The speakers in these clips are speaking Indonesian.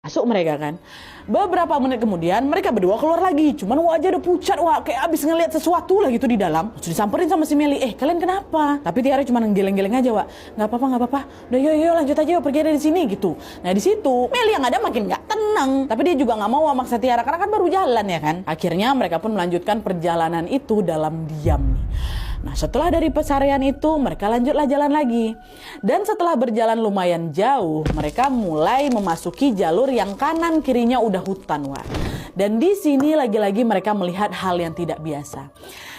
Masuk mereka kan. Beberapa menit kemudian mereka berdua keluar lagi. Cuman wajah udah pucat, wah kayak abis ngeliat sesuatu lah gitu di dalam. Terus disamperin sama si Meli, kalian kenapa? Tapi Tiara cuma geleng-geleng aja, Wak. Nggak apa-apa. Udah yuk lanjut aja yuk, pergi dari sini gitu. Nah di situ Meli yang ada makin nggak tenang. Tapi dia juga nggak mau maksa Tiara karena kan baru jalan ya kan. Akhirnya mereka pun melanjutkan perjalanan itu dalam diam nih. Nah setelah dari pesarian itu mereka lanjutlah jalan lagi. Dan setelah berjalan lumayan jauh, mereka mulai memasuki jalur yang kanan kirinya udah hutan, Wak. Dan di sini lagi-lagi mereka melihat hal yang tidak biasa.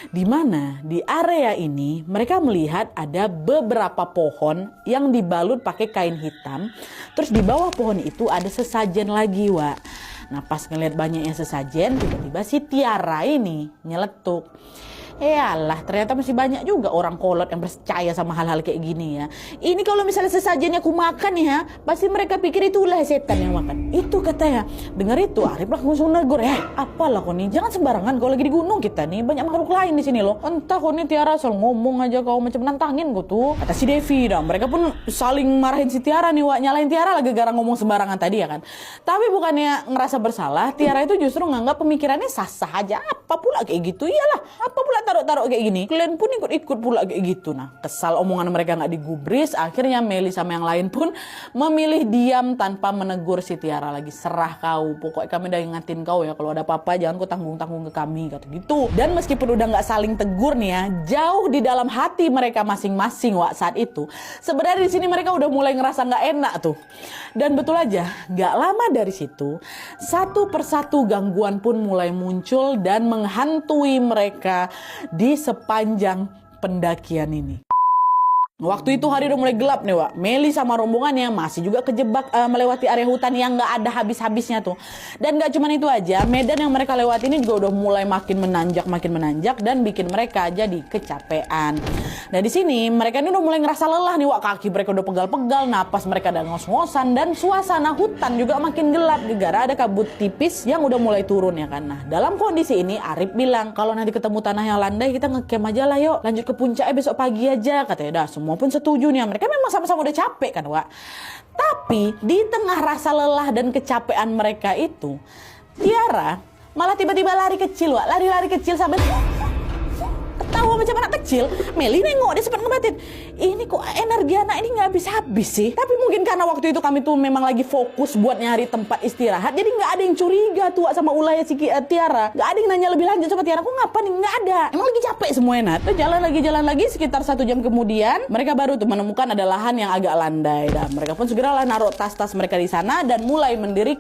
Di mana di area ini mereka melihat ada beberapa pohon yang dibalut pakai kain hitam. Terus di bawah pohon itu ada sesajen lagi, Wak. Nah pas ngelihat banyaknya sesajen, tiba-tiba si Tiara ini nyeletuk. Alah, ternyata masih banyak juga orang kolot yang percaya sama hal-hal kayak gini ya. Ini kalau misalnya sesajennya aku makan ya, pasti mereka pikir itulah setan yang makan. Itu katanya. Dengar itu, Arif langsung negur, apalah kau nih, jangan sembarangan kau lagi di gunung kita nih, banyak makhluk lain di sini loh. Entah kau nih Tiara asal ngomong aja kau macam nantangin kau tuh. Kata si Devi dah, mereka pun saling marahin si Tiara nih, Wak, nyalain Tiara lagi gara ngomong sembarangan tadi ya kan. Tapi bukannya ngerasa bersalah, Tiara itu justru nganggap pemikirannya sah-sah aja. Apa pula kayak gitu, iyalah. Apa pula taruh-taruh kayak gini, kalian pun ikut-ikut pula kayak gitu. Nah kesal omongan mereka nggak digubris, akhirnya Meli sama yang lain pun memilih diam tanpa menegur si Tiara lagi. Serah kau, pokoknya kami udah ingatin kau ya, kalau ada apa-apa jangan kau tanggung-tanggung ke kami, kata gitu. Dan meskipun udah nggak saling tegur nih ya, jauh di dalam hati mereka masing-masing, Wak, saat itu sebenarnya di sini mereka udah mulai ngerasa nggak enak tuh. Dan betul aja, nggak lama dari situ satu persatu gangguan pun mulai muncul dan menghantui mereka di sepanjang pendakian ini. Waktu itu hari udah mulai gelap nih, Wak. Meli sama rombongannya masih juga kejebak melewati area hutan yang nggak ada habis-habisnya tuh. Dan nggak cuma itu aja, medan yang mereka lewati ini juga udah mulai makin menanjak dan bikin mereka jadi kecapean. Nah di sini mereka ini udah mulai ngerasa lelah nih, Wak. Kaki mereka udah pegal-pegal, napas mereka udah ngos-ngosan, dan suasana hutan juga makin gelap gara-gara ada kabut tipis yang udah mulai turun ya kan. Nah dalam kondisi ini Arif bilang kalau nanti ketemu tanah yang landai kita ngecamp aja lah yuk, lanjut ke puncaknya besok pagi aja, katanya. Dah semua pun setuju nih, mereka memang sama-sama udah capek kan, Wak. Tapi di tengah rasa lelah dan kecapean mereka itu, Tiara malah tiba-tiba lari kecil, Wak. Lari kecil sambil ketawa macam anak kecil. Meli nengok, dia sempat ngebatin, ini kok energi anak ini nggak habis-habis sih. Tapi mungkin karena waktu itu kami tuh memang lagi fokus buat nyari tempat istirahat, jadi nggak ada yang curiga tuh sama ulahnya si Tiara. Nggak ada yang nanya lebih lanjut sama Tiara, kok ngapa nih, nggak ada. Emang lagi capek semuanya. Nah, jalan lagi sekitar 1 jam kemudian mereka baru tuh menemukan ada lahan yang agak landai. Dan mereka pun segeralah naruh tas-tas mereka di sana dan mulai mendirikan